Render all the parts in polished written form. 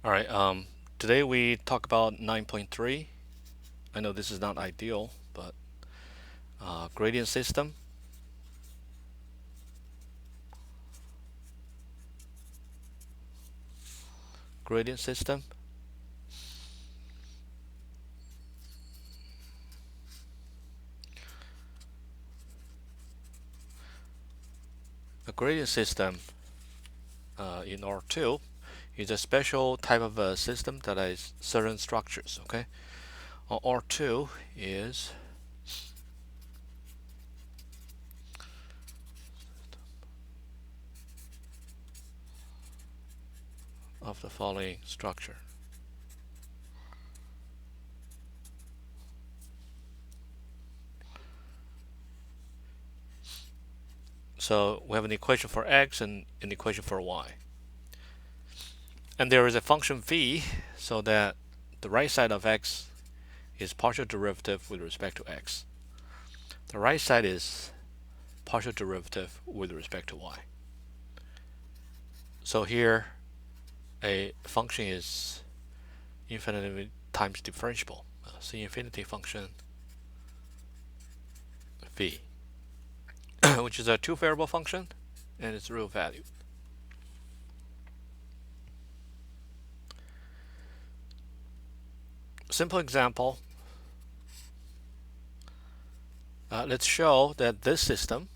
All right, today we talk about 9.3. I know this is not ideal, but gradient system. Gradient system. A gradient system in R2 is a special type of a system that has certain structures, okay? R2 is of the following structure. So we have an equation for x and an equation for y. And there is a function v so that the right side of x is partial derivative with respect to x. The right side is partial derivative with respect to y. So here a function is infinity times differentiable. C infinity function v, which is a two variable function and its real value. Simple example. Let's show that this system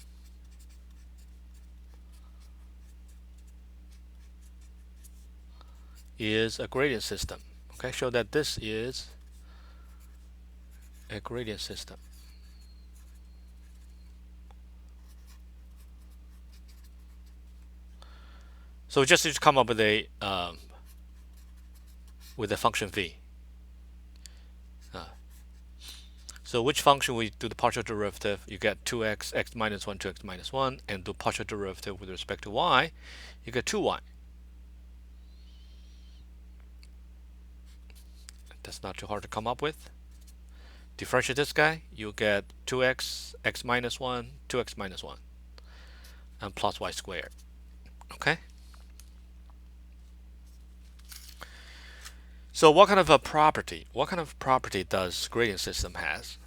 is a gradient system. Okay, show that this is a gradient system. So we just need to come up with a function v. So which function we do the partial derivative, you get 2x, x minus 1 to x minus 1, and do partial derivative with respect to y, you get 2y. That's not too hard to come up with. Differentiate this guy, you get 2x, x minus 1, 2x minus 1, and plus y squared. Okay? So what kind of a property? What kind of property does gradient system has?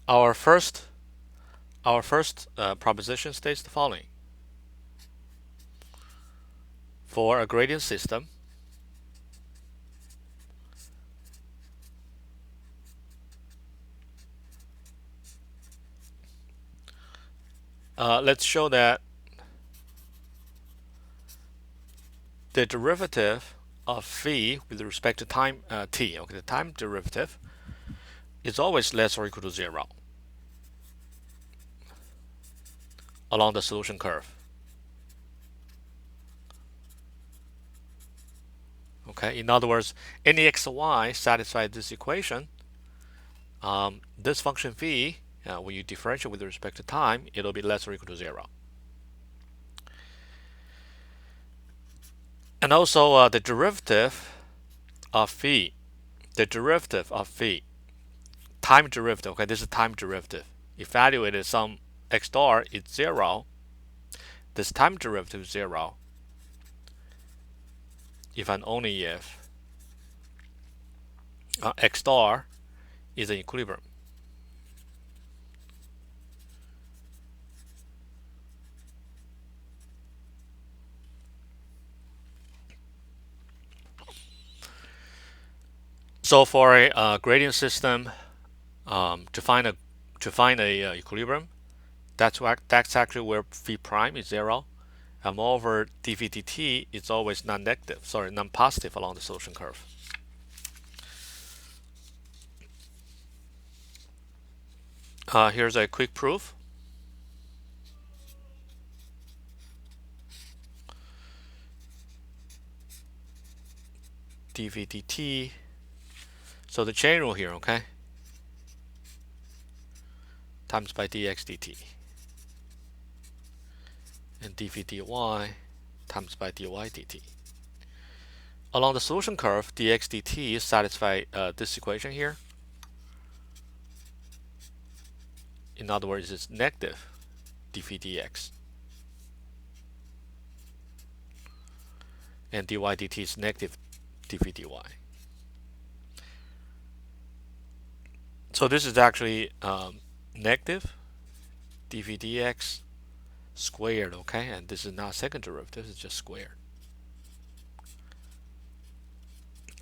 Our first proposition states the following. For a gradient system, let's show that the derivative of phi with respect to time t, okay, the time derivative is always less or equal to 0 along the solution curve. Okay, in other words, any x or y satisfies this equation. This function phi, when you differentiate with respect to time, it'll be less or equal to 0. And also the derivative of phi, time derivative, okay, this is time derivative. Evaluated some x star is 0. This time derivative is 0 if and only if x star is in equilibrium. So for a gradient system, to find a equilibrium, that's actually where phi prime is 0, and moreover dv dt is always non-positive along the solution curve. Here's a quick proof. dv dt. So the chain rule here, okay, times by dx dt, and dv dy times by dy dt. Along the solution curve, dx dt satisfy this equation here. In other words, it's negative dv dx. And dy dt is negative dv dy. So this is actually negative dv dx squared, okay? And this is not second derivative, it's just squared.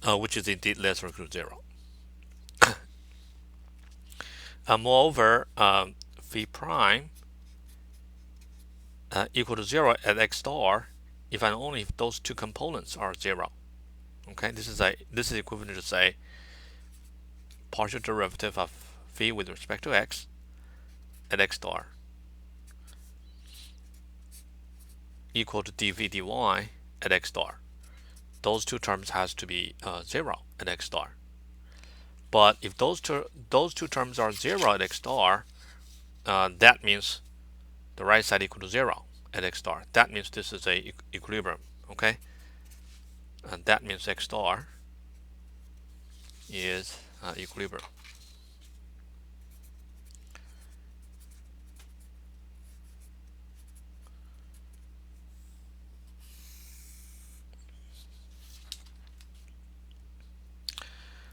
Which is indeed less or equal to 0. Moreover, phi prime equal to 0 at x star if and only if those two components are 0. Okay, this is equivalent to say partial derivative of phi with respect to x at x star equal to dv dy at x star. Those two terms has to be 0 at x star. But if those two terms are 0 at x star, that means the right side equal to 0 at x star. That means this is a equilibrium, okay? And that means x star is equilibrium.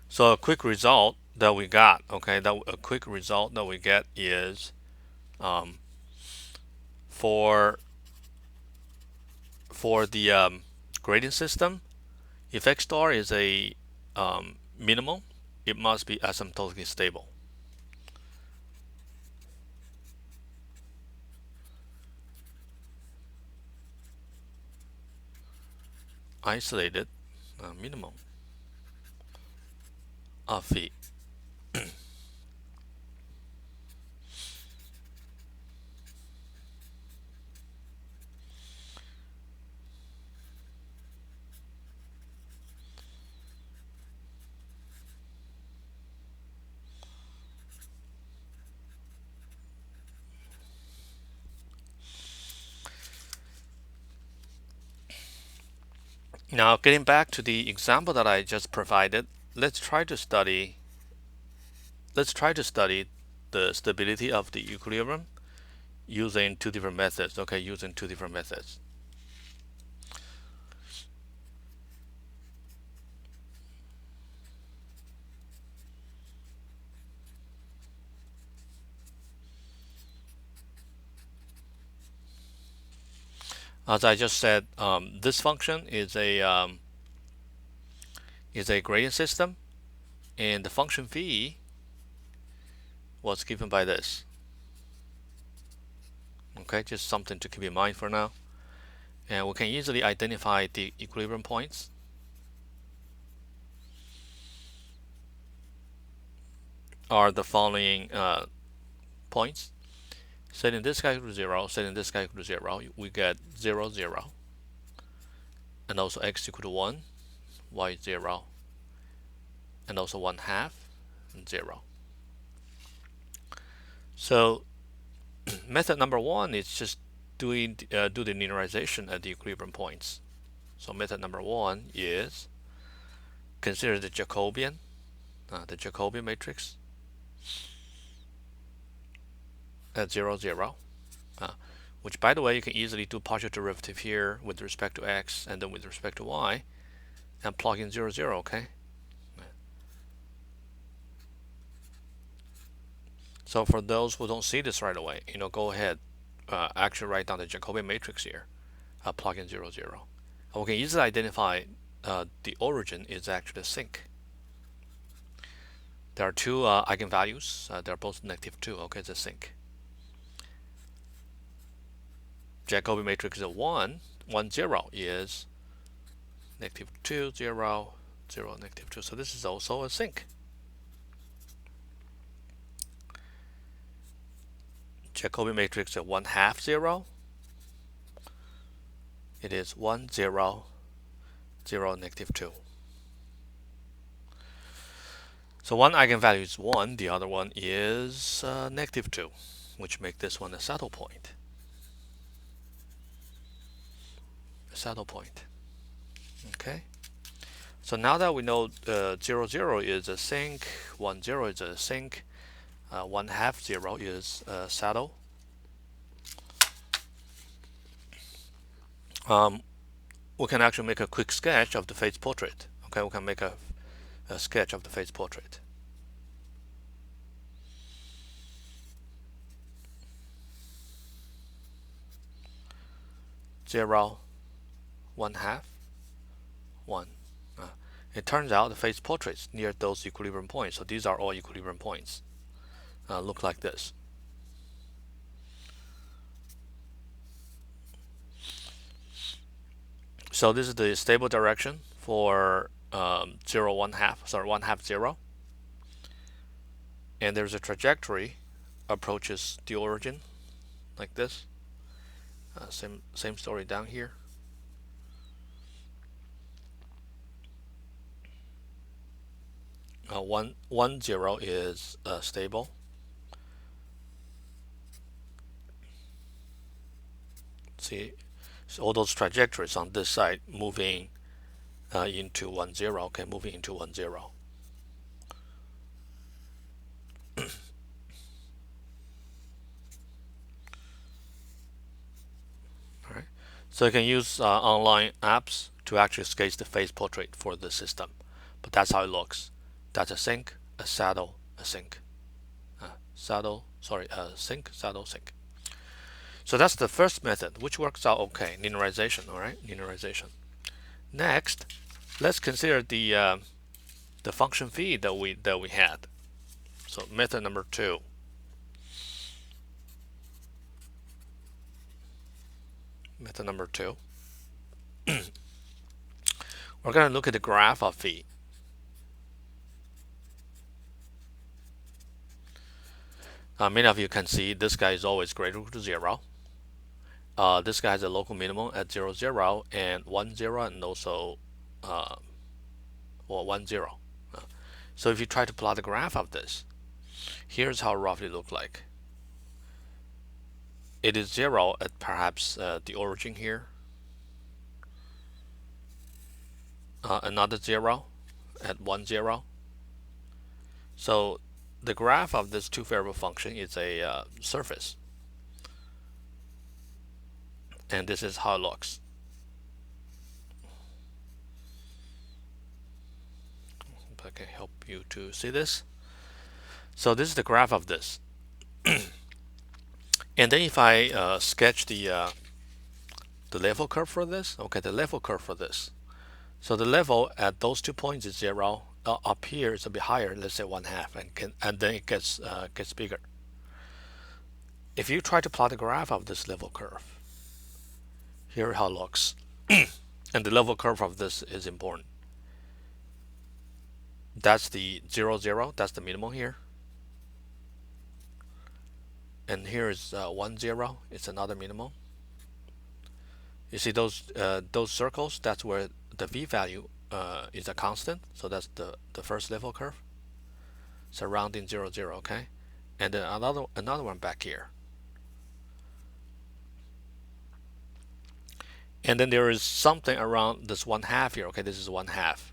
So a quick result that we got, okay, a quick result that we get is for the gradient system, if x star is a minimum, it must be asymptotically stable. Isolated minimum of phi. Now, getting back to the example that I just provided, let's try to study the stability of the equilibrium using two different methods. Okay, using two different methods. As I just said, this function is a gradient system, and the function v was given by this. Okay, just something to keep in mind for now. And we can easily identify the equilibrium points. Are the following points. Setting this guy equal to 0, setting this guy equal to 0, we get 0, 0. And also x equal to 1, y 0. And also 1/2, and 0. So method number 1 is just do the linearization at the equilibrium points. So method number 1 is consider the Jacobian matrix at 0, 0, which, by the way, you can easily do partial derivative here with respect to x and then with respect to y, and plug in 0, 0, okay? So for those who don't see this right away, go ahead, actually write down the Jacobian matrix here, plug in 0, 0. And we can easily identify the origin is actually a sink. There are two eigenvalues. They're both -2. Okay, it's a sink. Jacobian matrix is 1, 1, 0 is -2, 0, 0, -2. So this is also a sink. Jacobian matrix at 1/2, 0. It is 1, 0, 0, -2. So one eigenvalue is 1, the other one is -2, which make this one a saddle point. Saddle point. Okay. So now that we know 0, 0 is a sink, 1, 0 is a sink, 1/2, 0 is a saddle. we can actually make a quick sketch of the face portrait. Okay, we can make a sketch of the face portrait. Zero, 1/2, 1. It turns out the face portraits near those equilibrium points. So these are all equilibrium points. Look like this. So this is the stable direction for 0, 1/2, sorry, 1/2, 0. And there's a trajectory approaches the origin like this. Same story down here. One 0 is stable. See, so all those trajectories on this side moving into 1, 0. Okay, moving into 1, 0. Alright, so you can use online apps to actually sketch the face portrait for the system, but that's how it looks. That's a sink, a saddle, a sink. Sink, saddle, sink. So that's the first method, which works out okay. Linearization, all right, linearization. Next, let's consider the function phi that we had. So method number 2. Method number 2. We're going to look at the graph of phi. Many of you can see this guy is always greater to 0. This guy has a local minimum at 0, 0 and 1, 0, and also 1, 0. So if you try to plot the graph of this, here's how it roughly look like. It is 0 at perhaps the origin here. Another 0 at 1, 0. So the graph of this two-variable function is a surface. And this is how it looks. Hope I can help you to see this. So this is the graph of this. And then if I sketch the level curve for this, okay, the level curve for this. So the level at those 2 points is 0. Up here is a bit higher, let's say 1/2, and then it gets bigger. If you try to plot the graph of this level curve, here how it looks. And the level curve of this is important. That's the 0, 0, that's the minimum here. And here is 1, 0, it's another minimum. You see those circles, that's where the v value is a constant, so that's the first level curve, surrounding 0, 0, okay? And then another one back here. And then there is something around this 1/2 here, okay? This is 1/2.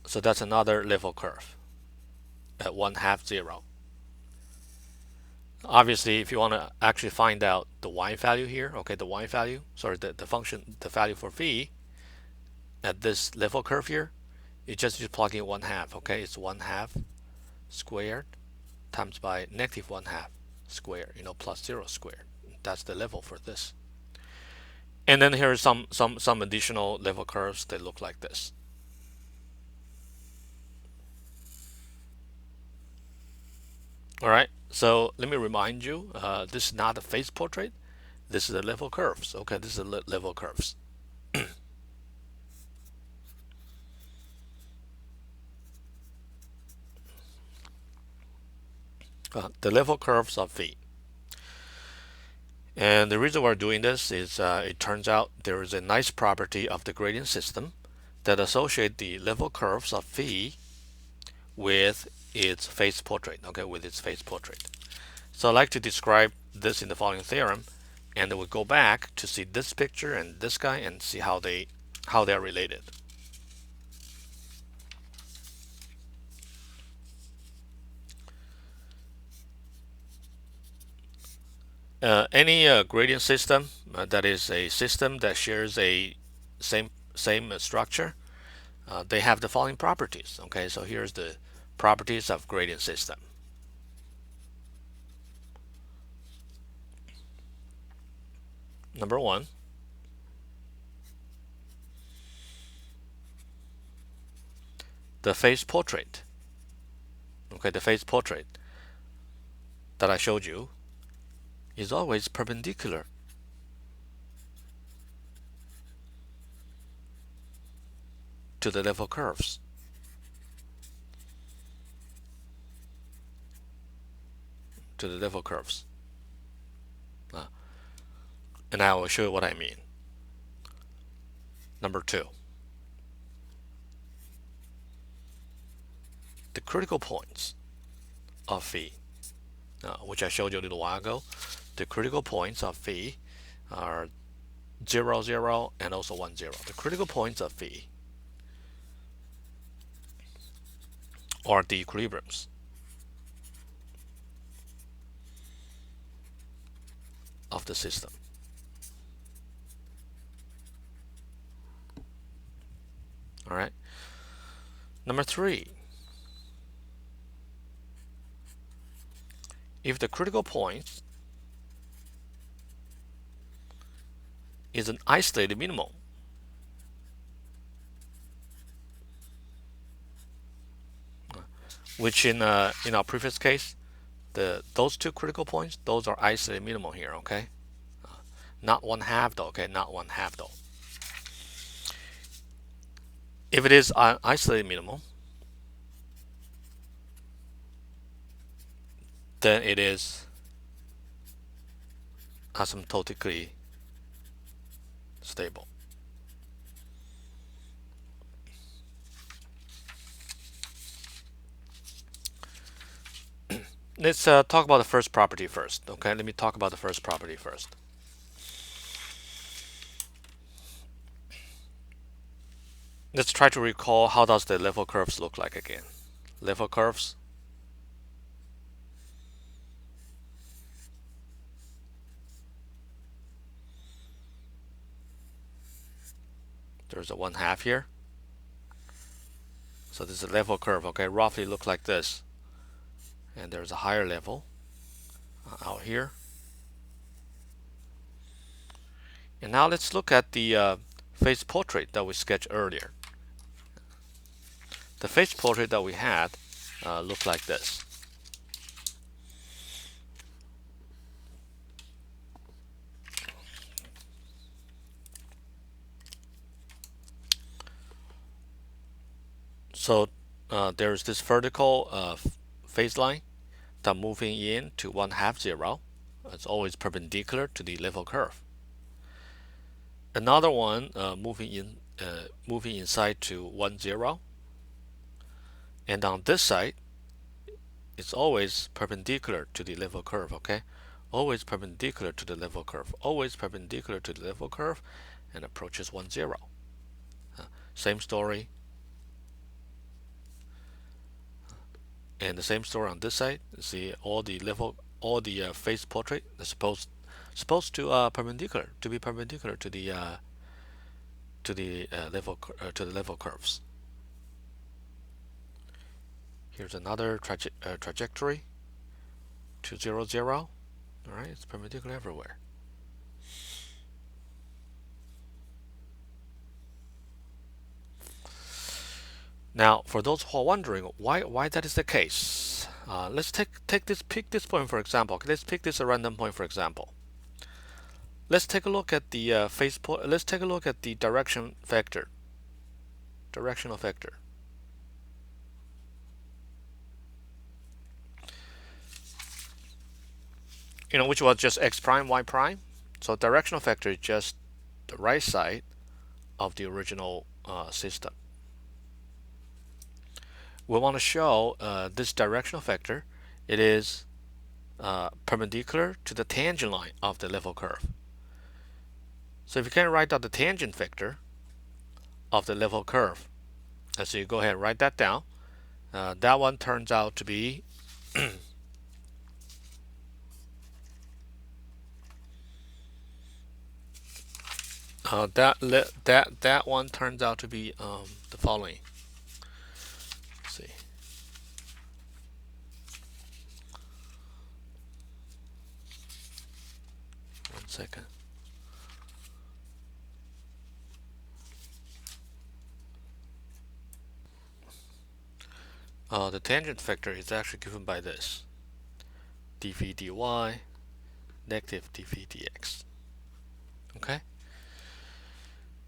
So that's another level curve at 1/2, 0. Obviously, if you want to actually find out the y value here, okay, the y value, sorry, the function, the value for phi at this level curve here, you just plug in 1/2, okay? It's 1/2 squared times by negative 1/2 squared, plus 0 squared. That's the level for this. And then here are some additional level curves that look like this. All right, so let me remind you, this is not a face portrait. This is the level curves. Okay, this is the level curves. The level curves of phi. And the reason we're doing this is it turns out there is a nice property of the gradient system that associate the level curves of phi with its face portrait, okay, with its face portrait. So I'd like to describe this in the following theorem, and then we'll go back to see this picture and this guy and see how they are related. Any gradient system that is a system that shares a same structure, they have the following properties. Okay, so here's the properties of gradient system. Number one, the phase portrait. Okay, the phase portrait that I showed you is always perpendicular to the level curves. To the level curves. And I will show you what I mean. Number two, the critical points of phi, which I showed you a little while ago. The critical points of phi are 0, 0, and also 1, 0. The critical points of phi are the equilibriums of the system. All right. Number three, if the critical point is an isolated minimum, which in our previous case, those two critical points, those are isolated minimum here. Okay, not 1/2 though. Okay, not 1/2 though. If it is an isolated minimum, then it is asymptotically stable. Let's talk about the first property first. Okay, let me talk about the first property first. Let's try to recall how does the level curves look like again. Level curves. There's a 1/2 here. So this is a level curve. Okay, roughly look like this. And there's a higher level out here. And now let's look at the phase portrait that we sketched earlier. The phase portrait that we had looked like this. So there's this vertical phase line that moving in to 1/2, 0. It's always perpendicular to the level curve. Another one moving inside to 1, 0. And on this side, it's always perpendicular to the level curve. Okay, always perpendicular to the level curve. Always perpendicular to the level curve, and approaches 1, 0. Same story. And the same story on this side. See all the phase portrait is supposed to be perpendicular to the level curves. Here's another trajectory. 2, 0, 0. All right, it's perpendicular everywhere. Now, for those who are wondering why that is the case, let's pick this point for example. Let's pick this a random point for example. Let's take a look at the let's take a look at the directional vector. Which was just x prime, y prime. So directional vector is just the right side of the original system. We want to show this directional vector. It is perpendicular to the tangent line of the level curve. So if you can write out the tangent vector of the level curve, so you go ahead and write that down. That one turns out to be That one turns out to be the following. Let's see. One second. The tangent vector is actually given by this: dv dy negative dv dx. Okay.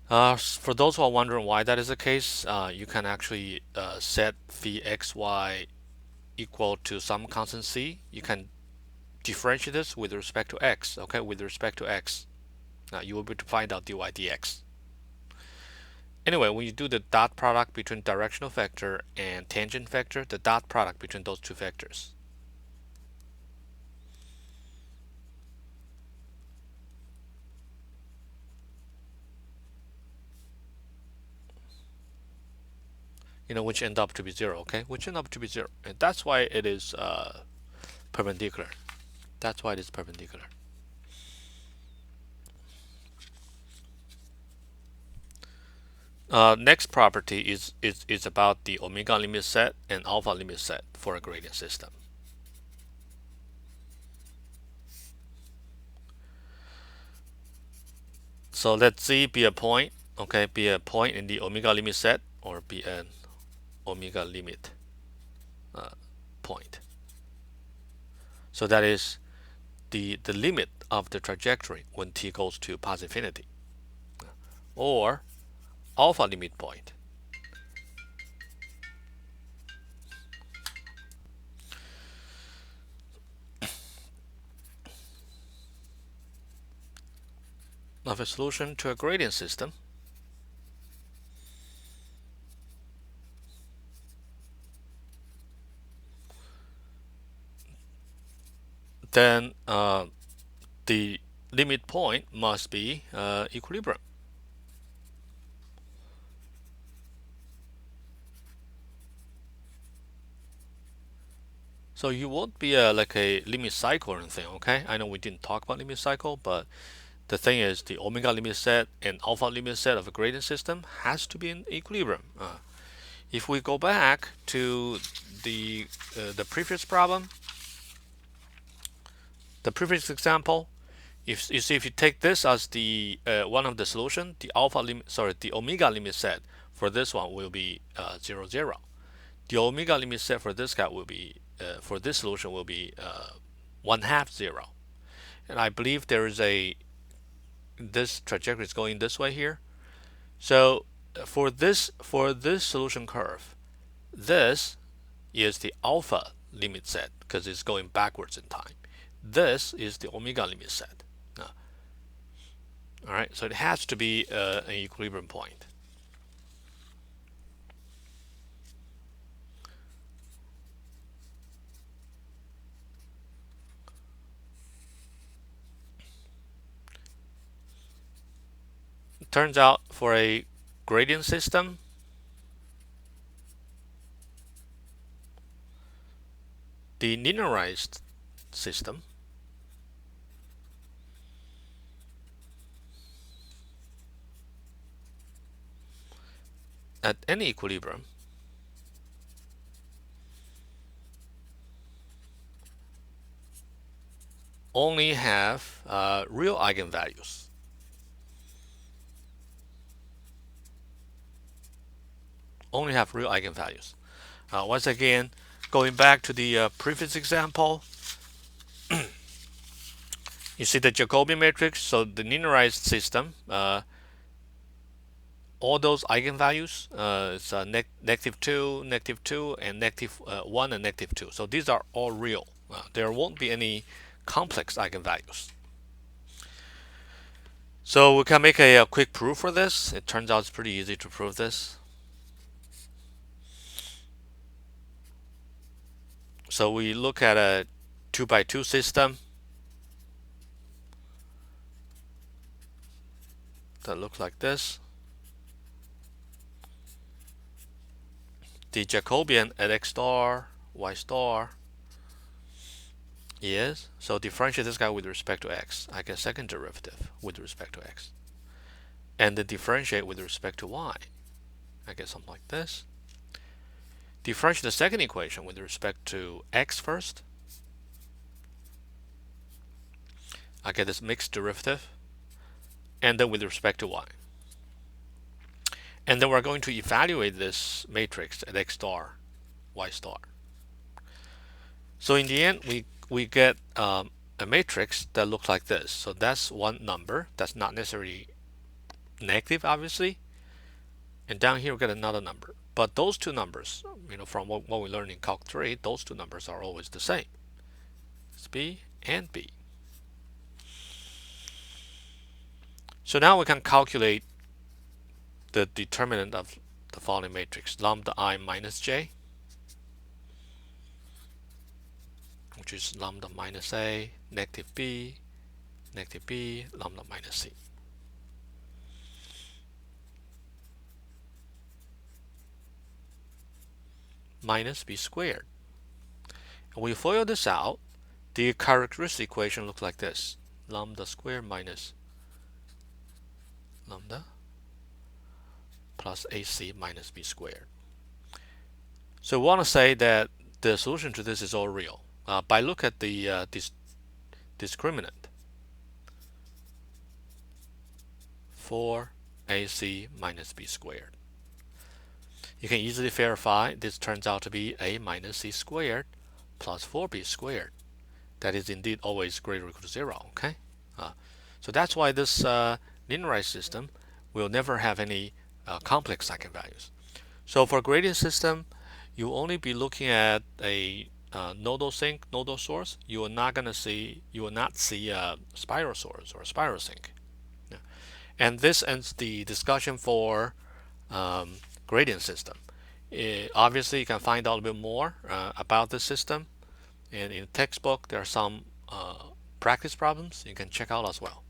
For those who are wondering why that is the case, you can actually set phi xy equal to some constant c. You can differentiate this with respect to x. Okay, with respect to x. Now you will be able to find out dy dx. Anyway, when you do the dot product between directional vector and tangent vector, the dot product between those two vectors, which end up to be 0, okay? Which end up to be 0. And that's why it is perpendicular. That's why it is perpendicular. Next property is about the omega limit set and alpha limit set for a gradient system. So let Z be a point, okay, be a point in the omega limit set, or be an omega limit point. So that is the limit of the trajectory when t goes to positive infinity, or alpha limit point. Of a solution to a gradient system. Then the limit point must be equilibrium. So you won't be like a limit cycle or anything, okay? I know we didn't talk about limit cycle, but the thing is the omega limit set and alpha limit set of a gradient system has to be in equilibrium. If we go back to the previous problem, the previous example, if you see, if you take this as the one of the solution, the omega limit set for this one will be 0, 0. The omega limit set for this guy will be for this solution will be 1/2 0. And I believe there is this trajectory is going this way here. So for this solution curve, this is the alpha limit set because it's going backwards in time. This is the omega limit set. All right, so it has to be an equilibrium point. It turns out for a gradient system, the linearized system at any equilibrium only have real eigenvalues. Only have real eigenvalues. Once again, going back to the previous example, you see the Jacobian matrix. So the linearized system, all those eigenvalues, it's -2, -2, and -1 and -2. So these are all real. There won't be any complex eigenvalues. So we can make a quick proof for this. It turns out it's pretty easy to prove this. So we look at a 2x2 system that looks like this. The Jacobian at x star, y star is, so differentiate this guy with respect to x. I get second derivative with respect to x. and then differentiate with respect to y. I get something like this. Differentiate the second equation with respect to x first. I get this mixed derivative, and then with respect to y. And then we're going to evaluate this matrix at x star, y star. So in the end, we get a matrix that looks like this. So that's one number. That's not necessarily negative, obviously. And down here we get another number. But those two numbers, from what we learned in Calc 3, those two numbers are always the same. It's B and B. So now we can calculate the determinant of the following matrix, lambda I minus j, which is lambda minus a, negative b, lambda minus c. Minus b squared. And we FOIL this out, the characteristic equation looks like this. Lambda squared minus lambda plus ac minus b squared. So we want to say that the solution to this is all real. By look at the discriminant for ac minus b squared. You can easily verify this turns out to be a minus c squared plus 4b squared. That is indeed always greater or equal to 0. Okay, so that's why this linearized system will never have any complex eigenvalues. So for gradient system, you will only be looking at a nodal sink, nodal source. You will not see a spiral source or a spiral sink. Yeah. And this ends the discussion for gradient system. Obviously, you can find out a bit more about the system, and in the textbook there are some practice problems you can check out as well.